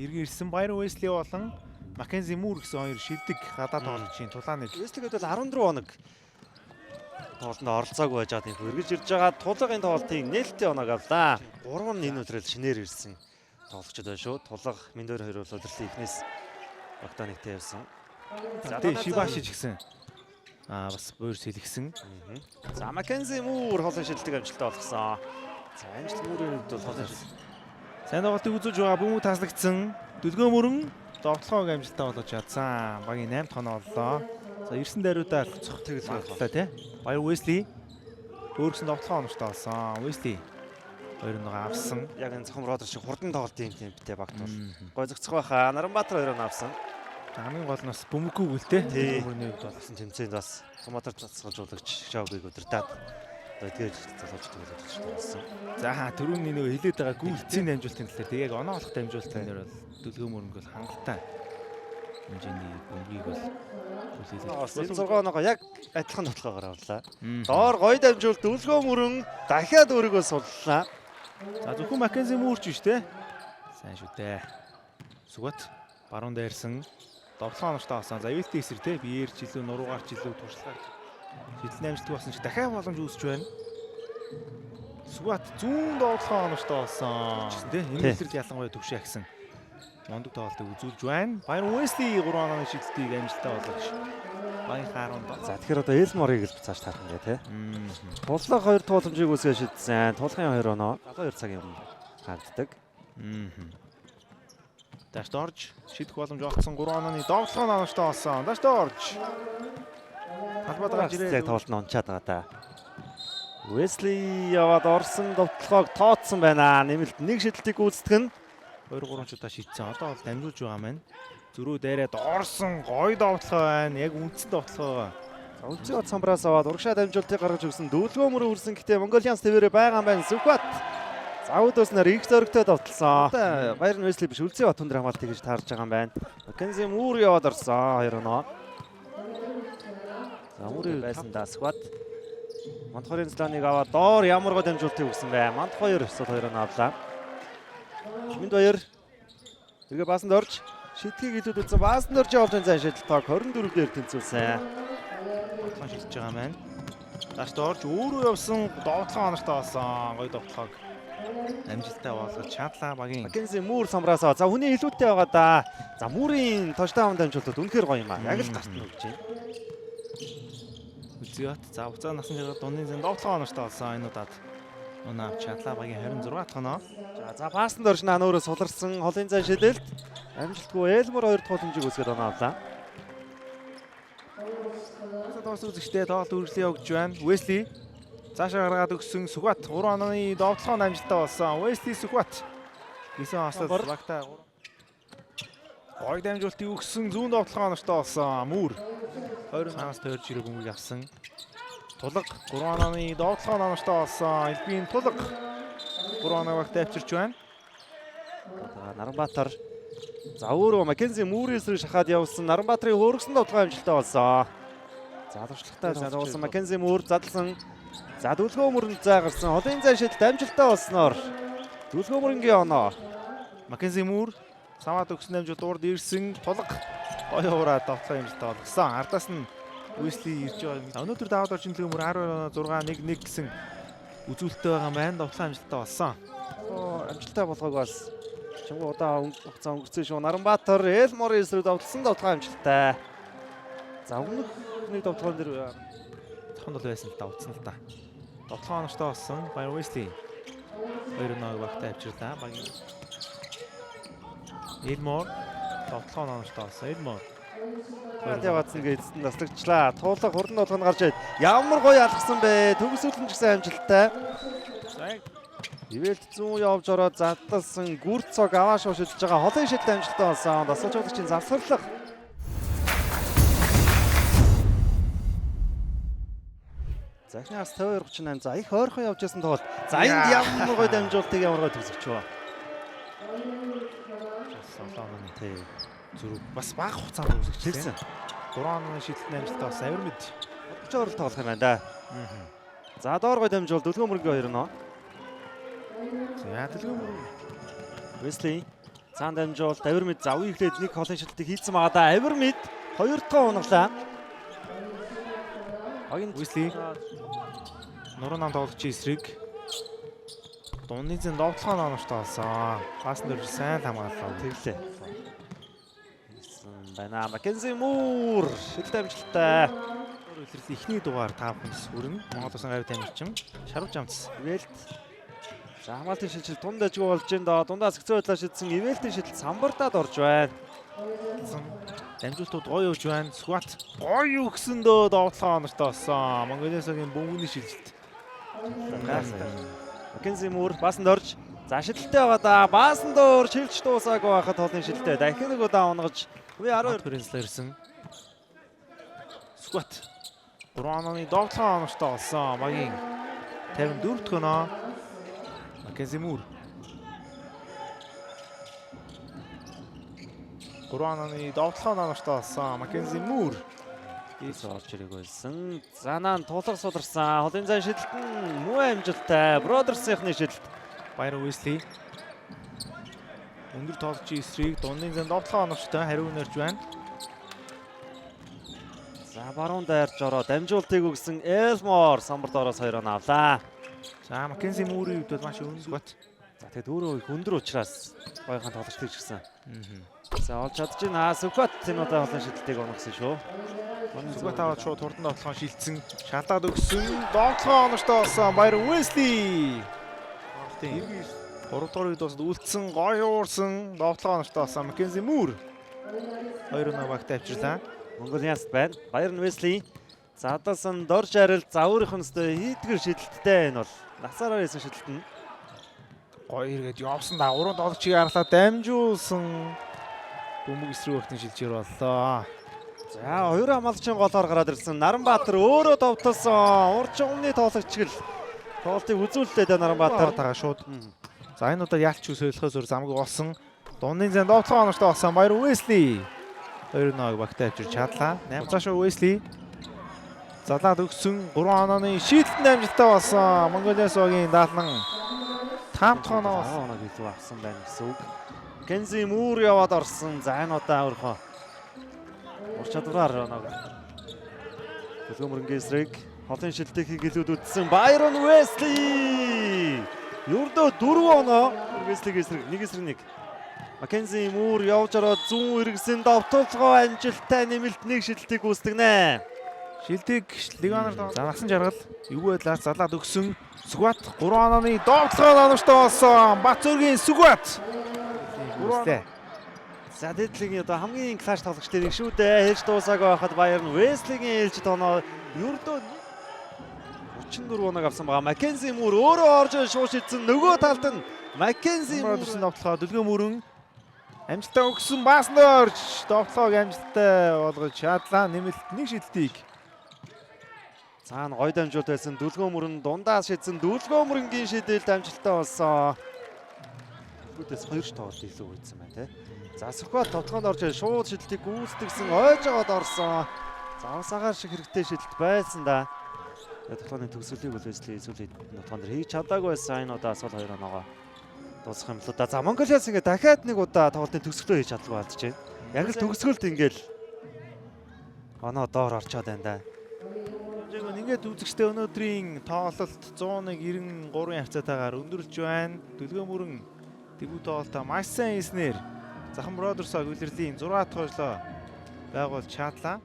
Иргэн ирсэн Баяр Уэсли болон Маккензи Муур гэсэн хоёр шилдэг гадаад тоглогчийн тулааны. Уэслигэд бол 14 хоног тоглолтод оролцоогүй байж байгаа тийм эргэж ирж байгаа тулгын тоглолтын нээлттэй оног авлаа. 3 энэ өдрөл шинээр ирсэн тоглогчд байна шүү. Тулга Миндор хоёр бол удирдлын эхнээс багтаа нэгтэй явсан. За Шибаши ч гэсэн бас буур сэлгсэн. За Маккензи Муур холын шилдэг амжилттай болгосон. За амжилт Муурын хувьд бол холын шилдэг. Сайн тоглолтыг үзүүлж байгаа бөмбөг таслагдсан. Дүлгөө мөрөн тоглоог амжилттай болгож чадсан. Багийн 8 тоноо оллоо. За ирсэн даруйдаа цох тэгэл боллоо тий. Баяр Уэсли өөрөсөн тоглоом оноцтой болсон. Уэсли хоёр нэг авсан. Яг энэ цохом Родер шиг хурдан тоглолтын темптэй багт бол гой зөгцөх байхаа. Наранбаатар хоёр нь авсан. Хамгийн гол нь бас бөмбөггүй гэл тий. Мөрний хувьд болсон тэмцээнд бас Томатор цацгалжуулагч Шавгийг удирдаад тэгээд залууч төлөвлөсөн. За түрүүний нөгөө хилээд байгаа гүйлцийн дамжуулалтын талаар тэг яг оноо олох дамжуулалтын дээр бол Дүлгөө мөрөнгө бол хангалттай хэмжээний бөмбөгийг бол энэ 6 оноо яг адилхан тоглоогоор авлаа. Доор гоё дамжуулалт Дүлгөө мөрөн дахиад өөрийгөө суллаа. За зөвхөн Маккензи Муурч биш те. Сайн шүү дээ. Сүгат баруун дээрсэн довтлоо оноцтой болсон. За эвэлтэй эсрэг те. Биеэр ч илүү нуруугаар ч илүү туршлагаар шидэлний амжилт болсон ч дахиад боломж үүсэж байна. Сүгат зүүн довтлоо оноцтой болсон. Тэ энэ эсрэг ялангуяа төвшөө агсан. Мондөг тоглолтыг үзүүлж байна. Баяр Уэсли 3 онооны шидэлтийг амжилттай болгож Баян Харуунд. За тэгэхээр одоо Элморыг л буцааж таарах юм тий. Туллах 2 тууламжийг үсгээ шидсэн. Тулхын 2 оноо 72 цагийн өмнө хагддаг. Дашд орж шидэх боломж олгосон 3 онооны довтлоо оноцтой болсон. Дашд орж талбайд гарч ирээд тоглолт нь ончаад байгаа да. Уэсли яваад орсон довтлогоог тооцсон байна. Нэмэлт нэг шидэлтийг гүйцэтгэх нь 2-3 ч удаа шийдсэн. Одоо бол дамжуулж байгаа маань. Зөрүү дээрээ орсон гоё довтлоо байна. Яг үндсэн довтлоо. Үнцэн бат самбраас аваад урагшаа дамжуултыг гаргаж өгсөн. Дүүлгөө мөрөө хүрсэн гэхдээ Монголианс твэрээ байгаа юм байна. Сүхбат. Завд уснаар их зөрөгтэй довтлсон. Баяр нь Уэсли биш Үлзий бат өндөр хамгаалт гэж таарж байгаа юм байна. Маккензи Муур яваад орсон 2 оноо. За Муурын байсан да Сүхбат. Мантхорын Зланыг аваад доор ямар гоо дамжуултыг өгсөн бай. Мант 2 өсөл 2 оноо авлаа. Минд баяр. Эргээ баасанд орж шидхийг илүүд үзсэн. Баасанд орж явж байгаа шидэлтийг 24 дээр тэнцүүлсэн. Довтлоо шидэж байгаа маань. Дашд орж өөрөө явсан довтлоо оноцтой болсон. Гоё довтлоог амжилттай болгож чадлаа багийн. Маккензи Муур самраасаа. За хүний илүүтэй байгаа да. За Муурын тожтаун дамжуулалт үнэхээр гоё юм аа. Яг л гарт нь өгч байна. Үзьёот. За уцаа насан жаргал дундын зэн довтлоо оноцтой болсон. Энэ удаад оноо авч чадлаа багийн 26 тоноо. За паасанд орж наа өөрөө суларсан холын зай шидэлт. Амжилтгүй Элмор 2 тууламжийг үсгээд оноо авлаа. Тоос үзэгчтэй тоглолт үргэлжлэн явж байна. Уэсли цаашаа гаргаад өгсөн Сүхбат 3 онооны довтлоо амжилттай болсон. Уэсли Сүхбат 9 оноос багтаа гоё дамжуултыг өгсөн зүүн довтлоо оноцтой болсон. Муур 20 оноос тойрж ирэх бөмбөг авсан. Тулга 3 онооны довтлоо оноцтой болсон. Элбийн Тулга 3 оноо багтаа авчирч байна. Наранбаатар за өөрөө Маккензи Муурын эсрэг шахаад явсан. Наранбаатарын хөргсөн довтлоо амжилттай болсон. За туршлагатай залуулсан Маккензи Муур задлсан. За Дүлгөө мөрөнд заагарсан. Холын зай шидэлт амжилттай болсноор Дүлгөө мөрөнгийн оноо. Маккензи Муур самаад өгсөн амжилт урд ирсэн. Тулга гоё ураад довтлоо амжилттай болгосон. Ардаас нь Уэсли ирж байгаа. Өнөөдөр даваад орж Дүлгөө мөр 16-1 гэсэн үзүүлэлттэй байгаа юм байна. Довтлоо амжилттай болсон. Амжилттай болгоог бас чамгүй удаан хугацаа өнгөрсөн шүү. Наранбаатар Элморын эсрэг довтлсон довтлоо амжилттай. За өмнөх нэг довтлогон дээр зохон бол байсан л да утсан л да. Довтлоо оноцтой болсон. Баяр Уэсли 2 оноо багтаа авчирлаа. Багийн Элмор довтлоо оноцтой болсон. Элмор яваадсан гэж эцэст нь наслагчлаа. Туулга хурдан болгоно гарч ирээд ямар гоё алгасан бэ. Төгсөлтөн ч гэсэн амжилттай. Ивэлт зүүн явж ороод задлсан гүрцог аваашуу шидэж байгаа холын шидэлт амжилттай болсон. Дасгалжуулагчийн завсарлага. За ихний хас 52-38. За их ойрхон явж байсан тоглолт. За энд ямар гоё дамжуултыг ямар гоё төгсөж байгаа. Тий. Зүрх бас бага хугацаанд үзэгчсэн. 3 онооны шидэлтний амжилттай болсон. Авир мэд. Бодгочоор тоглох юм байна да. За доор гоё дамжуул Дүлгөө мөрөнгийн 2 оноо. За Дүлгөө мөрөн. Уэсли Цаан дамжуулалт Авирмид завыг ихлээд нэг холын шилтийг хийцэн байгаа да. Авирмид 2 дахь унаглаа. Уэсли нуруу нам тоглож эсрэг дунны зэн довтлохоо номорт олсон. Пас нэр сайн хамгааллаа. Тэглээ. Байна. Маккензи Муур шилт амжилттай. Илэрлээ ихний дугаар 5 хүнс хүрнэ. Монгол Улсын гавь тамирчин Шарвж амц. Ивэлт. За хамгаалтын шилжил тунд ажиг болж энэ доо дундаас хэцүү байдлаар шидсэн Ивэлтийн шидэл самбардаад орж байна. Дамжуултууд гоё явж байна. Скват гоё өгсөндөө довтлохоо номорт олсон. Монголиасагийн бөмбөгийн шилжилт. Маккензи Муур баасанд орж за шидэлтэй байгаа да. Баасанд ор шилж дуусаагүй байхад холын шилтэй. Дахин нэг удаа унгаж үе 12 Принслер ирсэн. Скват 3 онооны довтлохоо номорт олсон. Магийн 54 дахь оноо. Маккензи Муур 3 онооны довтлохоо номорт олсон. Маккензи Муур ийс орж ирэх байсан. Занаан тулга сударсан. Холын зай шидэлт нь муу амжилттай. Бродерсийнхны шидэлт. Баяр Уэсли өндөр тоглож эсрэг дунны зэн довтлохоо номортой хариу нэрж байна. За баруун дайрж ороо дамжуултыг өгсөн Элмор самбарт ороос 2 оноо авлаа. За Маккензи Муурийн хувьд бол маш өндөр бат. За тэгээд өөрөө их өндөр учраас гойхон тоглож тийж гисэн. За олж чадж байна. Сүхбат энэ удаа холын шидэлтийг онгосон шүү. Сүхбат аваад шууд хурдан довтлохоо шилжсэн. Шалгаад өгсөн. Довтлохоо номортой болсон. Баяр Уэсли. Тийм. 3 дугаарыг дуусад үлдсэн, гоё уурсан. Довтлохоо номортой болсон. Маккензи Муур 2 оноо багт авчирлаа. Монголиас байна. Баяр Уэсли. Задалсан дорж арил за өөрийнх нь өстой хийдгэр шидэлттэй энэ бол насаараа хийсэн шидэлт нь. Гоё эргээд явсан дагуурын тоглогчийг харлаа дамжуулсан. Бөмбөг эсрэг багтын шилжээр боллоо. За хоёр хамгаалагчийн голоор гараад ирсэн Наранбаатар өөрөө довтолсон. Урчин өмнөний тоглогч гэл тоглолтыг үзүүллээ Наранбаатар тагаа шууд. За энэ удаа ялч үсөөлөхөөс өөр замаг олсон. Дунны зэн довтлохоо номортой болсон. Баяр Уэсли 2 оноо багтаа авчирч чадлаа. 8 цаашаа Уэсли залаад өгсөн 3 онооны шийдэлтэн амжилттай болсон. Монголиасогийн даалан 5 дахь оноо оноо илүү авсан байна гэсэн үг. Маккензи Муур яваад орсон. За энэ удаа өөрөө ур чадвараар оноог Төлгөмөрөнгөө эсрэг холын шилдэг хийгэлүүд үтсэн Байрон Уэсли ердөө 4 оноо Уэслиг эсрэг 1-1. Маккензи Муур явж ороод зүүн эргэсэн довтолцгоо амжилттай нэмэлт нэг шилдэг гүйцэтгэнэ. Шилдэг Лиганаар за насан жаргал эвгүй байдлаар залаад өгсөн. Сүгват 3 онооны довтлохоо номортой болсон. Батцүргийн Сүгват. За дэдлигийн одоо хамгийн клаш тоглогч дээр их шүү дээ. Хэлж дуусаагүй байхад Баяр нь Уэслигийн ээлжид оноо ердөө 34 оног авсан байгаа. Маккензи Муур өөрөө орж шууд шидсэн. Нөгөө талд нь Маккензи Муур довтлохоо Дүлгөө мөрөн амжилттай өгсөн баасан дөрж довтлохоог амжилттай болгож чадлаа. Нэмэлт нэг шидэлтийг цаана гой дамжуулт байсан Дүлгөө мөрөн дундаас шидсэн Дүлгөө мөрөнгийн шидэлд амжилттай болсон. Бүгдээс 2 тоглолт илүү үйдсэн байна те. За Сүхбат тоглоонд орж шууд шидэлтийг гүйцэтгсэн ойж аваад орсон. Завсагаар шиг хэрэгтэй шидэлт байсан да. Тоглооны төгсгөлийг үлээслээ эсвэл тоглоом дээр хийж чадаагүй байсан. Энэ удаа асуул 2 оноогоо дуусгах юм л да. За Монголиас ингээ дахиад нэг удаа тоглолтын төгсгөлөө хийж чадлагүй алдаж байна. Яг л төгсгөлд ингээл оноо доор орчоод байна да. Ингээд үзэгчтэй өнөөдрийн тоглолт 101-93 хавцаатаагаар өндөрлж байна. Дүлгөө мөрөн тэгүү тоглолтоо маш сайн хийснээр Захан Бродерсог үлрэлийн 6 дахь хожлоо байгуулж чадлаа.